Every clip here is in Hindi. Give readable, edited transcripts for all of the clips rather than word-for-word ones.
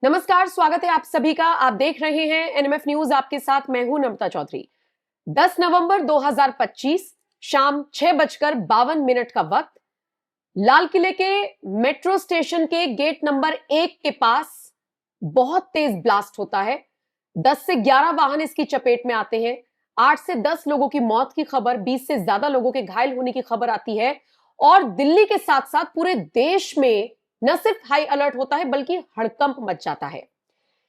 नमस्कार, स्वागत है आप सभी का। आप देख रहे हैं एनएमएफ न्यूज। आपके साथ मैं हूं नम्रता चौधरी। 10 नवंबर 2025 शाम 6:52 का वक्त, लाल किले के मेट्रो स्टेशन के गेट नंबर 1 के पास बहुत तेज ब्लास्ट होता है। 10 से 11 वाहन इसकी चपेट में आते हैं। 8 से 10 लोगों की मौत की खबर, 20 से ज्यादा लोगों के घायल होने की खबर आती है और दिल्ली के साथ साथ पूरे देश में न सिर्फ हाई अलर्ट होता है बल्कि हड़कंप मच जाता है।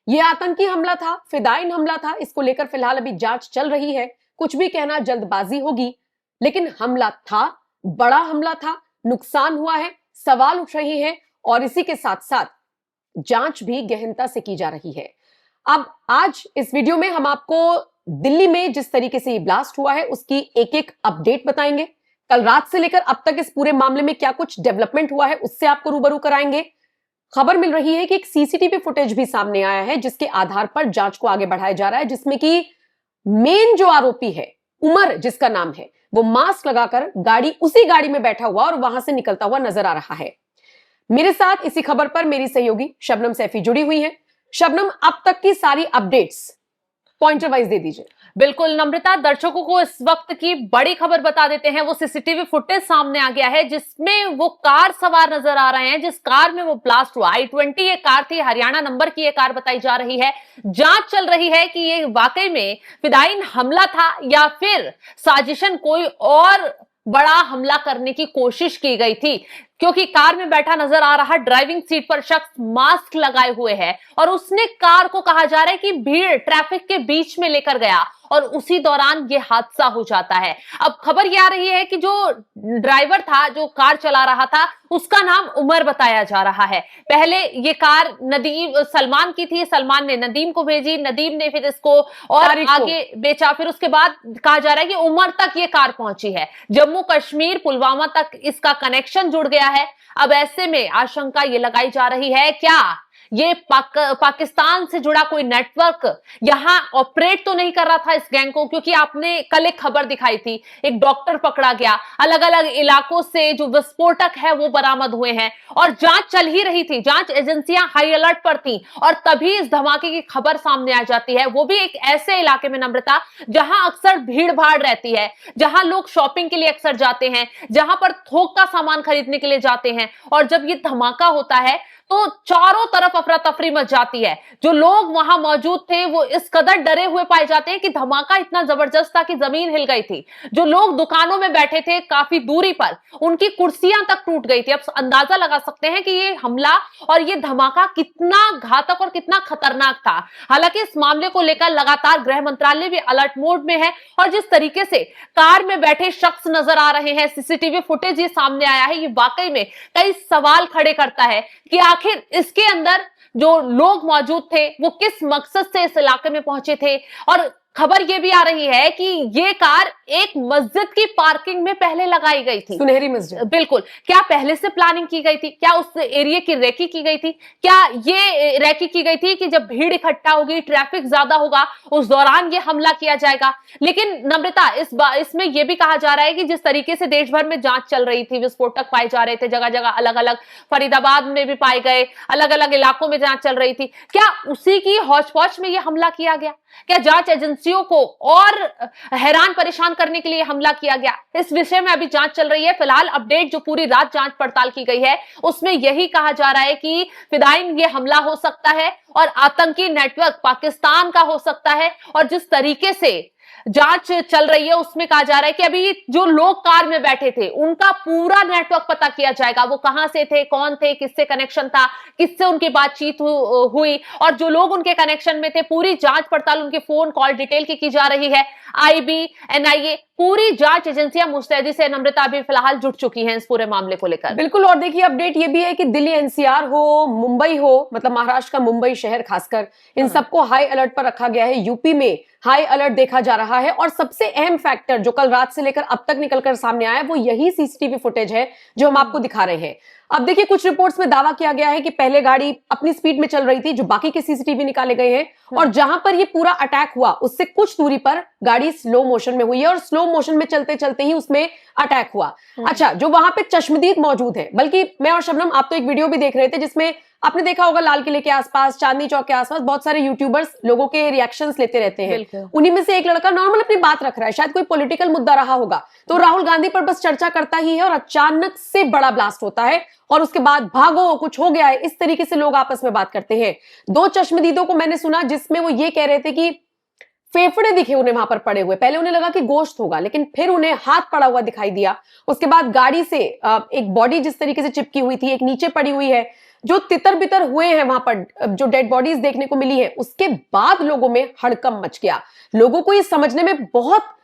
यह आतंकी हमला था, फिदायिन हमला था। इसको लेकर फिलहाल अभी जांच चल रही है। कुछ भी कहना जल्दबाजी होगी, लेकिन हमला था, बड़ा हमला था, नुकसान हुआ है, सवाल उठ रहे हैं और इसी के साथ साथ जांच भी गहनता से की जा रही है। अब आज इस वीडियो में हम आपको दिल्ली में जिस तरीके से ये ब्लास्ट हुआ है उसकी एक एक अपडेट बताएंगे। कल रात से लेकर अब तक इस पूरे मामले में क्या कुछ डेवलपमेंट हुआ है उससे आपको रूबरू कराएंगे। खबर मिल रही है कि एक सीसीटीवी फुटेज भी सामने आया है जिसके आधार पर जांच को आगे बढ़ाया जा रहा है, जिसमें कि मेन जो आरोपी है, उमर जिसका नाम है, वो मास्क लगाकर उसी गाड़ी में बैठा हुआ और वहां से निकलता हुआ नजर आ रहा है। मेरे साथ इसी खबर पर मेरी सहयोगी शबनम सैफी जुड़ी हुई है। शबनम, अब तक की सारी अपडेट्स पॉइंटर वाइज दे दीजिए। बिल्कुल नम्रता, दर्शकों को इस वक्त की बड़ी खबर बता देते हैं। वो सीसीटीवी फुटेज सामने आ गया है जिसमें वो कार सवार नजर आ रहे हैं जिस कार में वो ब्लास्ट हुआ। i20 ये कार थी, हरियाणा नंबर की ये कार बताई जा रही है। जांच चल रही है कि ये वाकई में फिदायिन हमला था या फिर साजिशन कोई और बड़ा हमला करने की कोशिश की गई थी, क्योंकि कार में बैठा नजर आ रहा ड्राइविंग सीट पर शख्स मास्क लगाए हुए है और उसने कार को कहा जा रहा है कि भीड़ ट्रैफिक के बीच में लेकर गया और उसी दौरान ये हादसा हो जाता है। अब खबर यह आ रही है कि जो ड्राइवर था, जो कार चला रहा था, उसका नाम उमर बताया जा रहा है। पहले ये कार सलमान की थी, सलमान ने नदीम को भेजी, नदीम ने फिर इसको और आगे बेचा। फिर उसके बाद कहा जा रहा है कि उमर तक ये कार पहुंची है। जम्मू कश्मीर पुलवामा तक इसका कनेक्शन जुड़ गया है। अब ऐसे में आशंका ये लगाई जा रही है, क्या ये पाकिस्तान से जुड़ा कोई नेटवर्क यहां ऑपरेट तो नहीं कर रहा था इस गैंग को? क्योंकि आपने कल एक खबर दिखाई थी, एक डॉक्टर पकड़ा गया, अलग अलग इलाकों से जो विस्फोटक है वो बरामद हुए हैं और जांच चल ही रही थी। जांच एजेंसियां हाई अलर्ट पर थी और तभी इस धमाके की खबर सामने आ जाती है, वो भी एक ऐसे इलाके में नम्रता जहां अक्सर भीड़ भाड़ रहती है, जहां लोग शॉपिंग के लिए अक्सर जाते हैं, जहां पर थोक का सामान खरीदने के लिए जाते हैं। और जब ये धमाका होता है तो चारों तरफ अफरा तफरी मच जाती है। जो लोग वहां मौजूद थे वो इस कदर डरे हुए पाए जाते हैं कि धमाका इतना जबरदस्त था कि जमीन हिल गई थी। जो लोग दुकानों में बैठे थे काफी दूरी पर, उनकी कुर्सियां तक टूट गई थी। अब अंदाजा लगा सकते हैं कि ये हमला और ये धमाका कितना घातक और कितना खतरनाक था। हालांकि इस मामले को लेकर लगातार गृह मंत्रालय भी अलर्ट मोड में है और जिस तरीके से कार में बैठे शख्स नजर आ रहे हैं, सीसीटीवी फुटेज ये सामने आया है, ये वाकई में कई सवाल खड़े करता है कि आखिर इसके अंदर जो लोग मौजूद थे वो किस मकसद से इस इलाके में पहुंचे थे। और खबर ये भी आ रही है कि ये कार एक मस्जिद की पार्किंग में पहले लगाई गई थी, सुनहरी मस्जिद। बिल्कुल। क्या पहले से प्लानिंग की गई थी? क्या उस एरिया की रेकी की गई थी? क्या ये रेकी की गई थी कि जब भीड़ इकट्ठा होगी, ट्रैफिक ज्यादा होगा, उस दौरान ये हमला किया जाएगा? लेकिन नम्रता, इसमें यह भी कहा जा रहा है कि जिस तरीके से देश भर में जांच चल रही थी, विस्फोटक पाए जा रहे थे जगह जगह, अलग अलग फरीदाबाद में भी पाए गए, अलग अलग इलाकों में जांच चल रही थी, क्या उसी की हौच पौच में यह हमला किया गया? क्या जांच एजेंसियों को और हैरान परेशान करने के लिए हमला किया गया? इस विषय में अभी जांच चल रही है। फिलहाल अपडेट जो पूरी रात जांच पड़ताल की गई है उसमें यही कहा जा रहा है कि फिदायिन ये हमला हो सकता है और आतंकी नेटवर्क पाकिस्तान का हो सकता है। और जिस तरीके से जांच चल रही है उसमें कहा जा रहा है कि अभी जो लोग कार में बैठे थे उनका पूरा नेटवर्क पता किया जाएगा। वो कहां से थे, कौन थे, किससे कनेक्शन था, किससे उनकी बातचीत हुई और जो लोग उनके कनेक्शन में थे, पूरी जांच पड़ताल उनके फोन कॉल डिटेल की जा रही है। आईबी, एनआईए, पूरी जांच एजेंसियां मुस्तैदी से नम्रता भी फिलहाल जुट चुकी हैं इस पूरे मामले को लेकर। बिल्कुल। और देखिए, अपडेट ये भी है कि दिल्ली एनसीआर हो, मुंबई हो, मतलब महाराष्ट्र का मुंबई शहर खासकर, इन सबको हाई अलर्ट पर रखा गया है। यूपी में हाई अलर्ट देखा जा रहा है और सबसे अहम फैक्टर जो कल रात से लेकर अब तक निकलकर सामने आया है वो यही सीसीटीवी फुटेज है जो हम आपको दिखा रहे हैं। अब देखिए, कुछ रिपोर्ट्स में दावा किया गया है कि पहले गाड़ी अपनी स्पीड में चल रही थी, जो बाकी के सीसीटीवी निकाले गए हैं, और जहां पर ये पूरा अटैक हुआ उससे कुछ दूरी पर गाड़ी स्लो मोशन में हुई है और स्लो मोशन में चलते चलते ही उसमें अटैक हुआ। अच्छा, जो वहां पे चश्मदीद मौजूद है, बल्कि मैं और शबनम आप तो एक वीडियो भी देख रहे थे जिसमें आपने देखा होगा लाल किले के आसपास, चांदनी चौक के आसपास बहुत सारे यूट्यूबर्स लोगों के रिएक्शंस लेते रहते हैं। उन्हीं में से एक लड़का नॉर्मल अपनी बात रख रहा है, शायद कोई पॉलिटिकल मुद्दा रहा होगा, तो राहुल गांधी पर बस चर्चा करता ही है और अचानक से बड़ा ब्लास्ट होता है और उसके बाद भागो कुछ हो गया है, इस तरीके से लोग आपस में बात करते हैं। दो चश्मदीदों को मैंने सुना जिसमें वो ये कह रहे थे कि फेफड़े दिखे उन्हें वहां पर पड़े हुए, पहले उन्हें लगा कि गोश्त होगा, लेकिन फिर उन्हें हाथ पड़ा हुआ दिखाई दिया। उसके बाद गाड़ी से एक बॉडी जिस तरीके से चिपकी हुई थी, एक नीचे पड़ी हुई है, जो तितर बितर हुए हैं वहां पर, जो डेड बॉडीज देखने को मिली है, उसके बाद लोगों में हड़कंप मच गया। लोगों को ये समझने में बहुत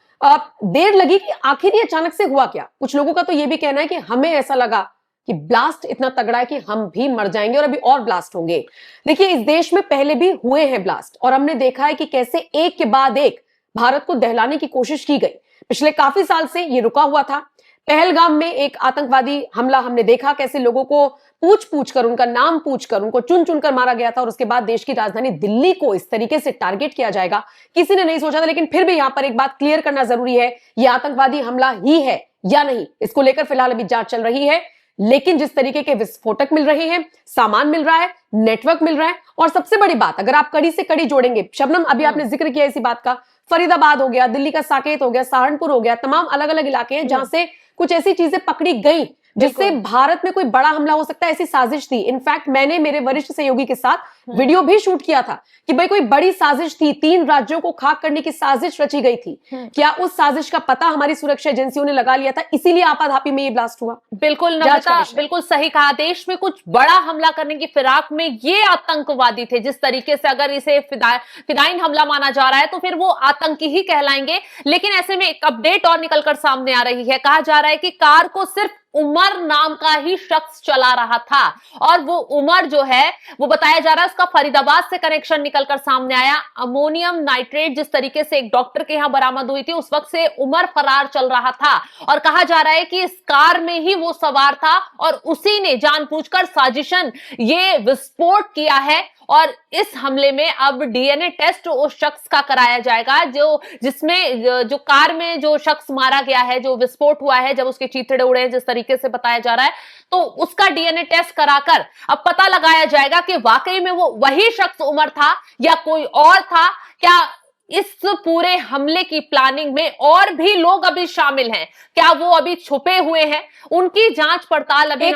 देर लगी कि आखिर ये अचानक से हुआ क्या। कुछ लोगों का तो ये भी कहना है कि हमें ऐसा लगा कि ब्लास्ट इतना तगड़ा है कि हम भी मर जाएंगे और अभी और ब्लास्ट होंगे। देखिए, इस देश में पहले भी हुए हैं ब्लास्ट और हमने देखा है कि कैसे एक के बाद एक भारत को दहलाने की कोशिश की गई। पिछले काफी साल से ये रुका हुआ था। पहलगाम में एक आतंकवादी हमला हमने देखा, कैसे लोगों को पूछ पूछ कर, उनका नाम पूछ कर, उनको चुन चुन कर मारा गया था और उसके बाद देश की राजधानी दिल्ली को इस तरीके से टारगेट किया जाएगा किसी ने नहीं सोचा था। लेकिन फिर भी यहां पर एक बात क्लियर करना जरूरी है, यह आतंकवादी हमला ही है या नहीं, इसको लेकर फिलहाल अभी जांच चल रही है। लेकिन जिस तरीके के विस्फोटक मिल रहे हैं, सामान मिल रहा है, नेटवर्क मिल रहा है, और सबसे बड़ी बात, अगर आप कड़ी से कड़ी जोड़ेंगे, शबनम अभी आपने जिक्र किया इसी बात का, फरीदाबाद हो गया, दिल्ली का साकेत हो गया, सहारनपुर हो गया, तमाम अलग अलग इलाके हैं जहां से कुछ ऐसी चीजें पकड़ी गई जिससे भारत में कोई बड़ा हमला हो सकता है, ऐसी साजिश थी। इनफैक्ट मैंने मेरे वरिष्ठ सहयोगी के साथ वीडियो भी शूट किया था कि भाई कोई बड़ी साजिश थी, 3 राज्यों को खाक करने की साजिश रची गई थी। क्या उस साजिश का पता हमारी सुरक्षा एजेंसियों ने लगा लिया था, इसीलिए आपाधापी में ये ब्लास्ट हुआ? बिल्कुल नम्रता, बिल्कुल सही कहा। देश में कुछ बड़ा हमला करने की फिराक में ये आतंकवादी थे। जिस तरीके से अगर इसे फिदाइन हमला माना जा रहा है तो फिर वो आतंकी ही कहलाएंगे। लेकिन ऐसे में एक अपडेट और निकलकर सामने आ रही है। कहा जा रहा है कि कार को सिर्फ उमर नाम का ही शख्स चला रहा था और वो उमर जो है वो बताया जा रहा है उसका फरीदाबाद से कनेक्शन निकलकर सामने आया। अमोनियम नाइट्रेट जिस तरीके से एक डॉक्टर के यहां बरामद हुई थी, उस वक्त से उमर फरार चल रहा था और कहा जा रहा है कि इस कार में ही वो सवार था और उसी ने जानबूझकर साजिशन ये विस्फोट किया है। और इस हमले में अब डीएनए टेस्ट उस शख्स का कराया जाएगा जिसमें जो कार में जो शख्स मारा गया है, जो विस्फोट हुआ है, जब उसके चीथड़े उड़े जिस तरीके से बताया जा रहा है, तो उसका डीएनए टेस्ट कराकर अब पता लगाया जाएगा कि वाकई में वो वही शख्स उमर था या कोई और था। क्या इस पूरे हमले की प्लानिंग में और भी लोग अभी शामिल हैं? क्या वो अभी छुपे हुए हैं? उनकी जांच पड़ताल अभी एक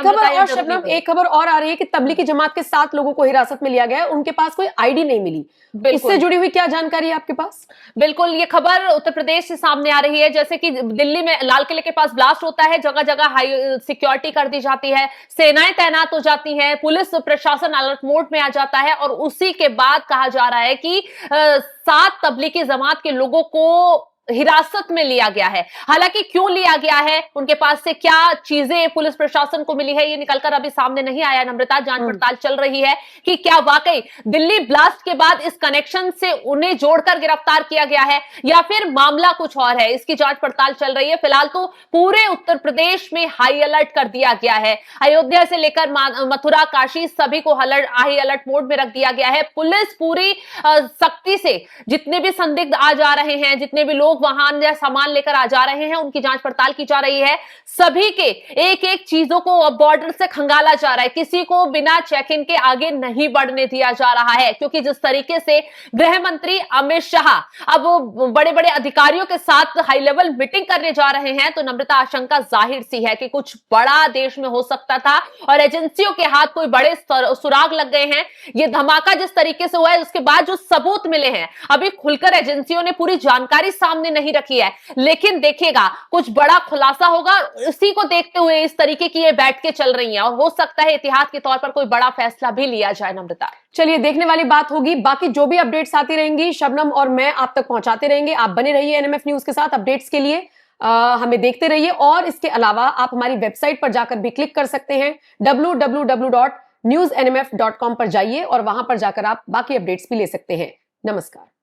खबर और आ रही है कि तबलीगी जमात के 7 लोगों को हिरासत में लिया गया है, उनके पास कोई आईडी नहीं मिली। इससे जुड़ी हुई क्या जानकारी है आपके पास? बिल्कुल, ये खबर उत्तर प्रदेश से सामने आ रही है। जैसे कि दिल्ली में लाल किले के पास ब्लास्ट होता है, जगह जगह हाई सिक्योरिटी कर दी जाती है, सेनाएं तैनात हो जाती हैं, पुलिस प्रशासन अलर्ट मोड में आ जाता है और उसी के बाद कहा जा रहा है कि 7 तबलीगी जमात के लोगों को हिरासत में लिया गया है। हालांकि क्यों लिया गया है, उनके पास से क्या चीजें पुलिस प्रशासन को मिली है, ये निकलकर अभी सामने नहीं आया। नम्रता, जांच पड़ताल चल रही है कि क्या वाकई दिल्ली ब्लास्ट के बाद इस कनेक्शन से उन्हें जोड़कर गिरफ्तार किया गया है या फिर मामला कुछ और है। इसकी जांच पड़ताल चल रही है। फिलहाल तो पूरे उत्तर प्रदेश में हाई अलर्ट कर दिया गया है। अयोध्या से लेकर मथुरा, काशी, सभी को हाई अलर्ट मोड में रख दिया गया है। पुलिस पूरी सख्ती से जितने भी संदिग्ध आ जा रहे हैं, जितने भी लोग वाहन या सामान लेकर आ जा रहे हैं, उनकी जांच पड़ताल की जा रही है। सभी के एक एक चीजों को अब बॉर्डर से खंगाला जा रहा है। किसी को बिना चेक इन के आगे नहीं बढ़ने दिया जा रहा है, क्योंकि जिस तरीके से गृह मंत्री अमित शाह अब बड़े बड़े अधिकारियों के साथ हाई लेवल मीटिंग करने जा रहे हैं, तो नम्रता आशंका जाहिर सी है कि कुछ बड़ा देश में हो सकता था और एजेंसियों के हाथ कोई बड़े सुराग लग गए हैं। ये धमाका जिस तरीके से हुआ है, उसके बाद जो सबूत मिले हैं, अभी खुलकर एजेंसियों ने पूरी जानकारी सामने नहीं रखी है, लेकिन देखिएगा कुछ बड़ा खुलासा होगा। इसी को देखते हुए इस तरीके की ये बैठकें चल रही हैं और हो सकता है इतिहास के तौर पर कोई बड़ा फैसला भी लिया जाए। नम्रता, चलिए देखने वाली बात होगी। बाकी जो भी अपडेट्स आती रहेंगी, शबनम और मैं आप तक पहुंचाते रहेंगे। आप बने रहिए एनएमएफ न्यूज के साथ। अपडेट्स के लिए हमें देखते रहिए और इसके अलावा आप हमारी वेबसाइट पर जाकर भी क्लिक कर सकते हैं, www.newsnmf.com पर जाइए और वहां पर जाकर आप बाकी अपडेट्स भी ले सकते हैं। नमस्कार।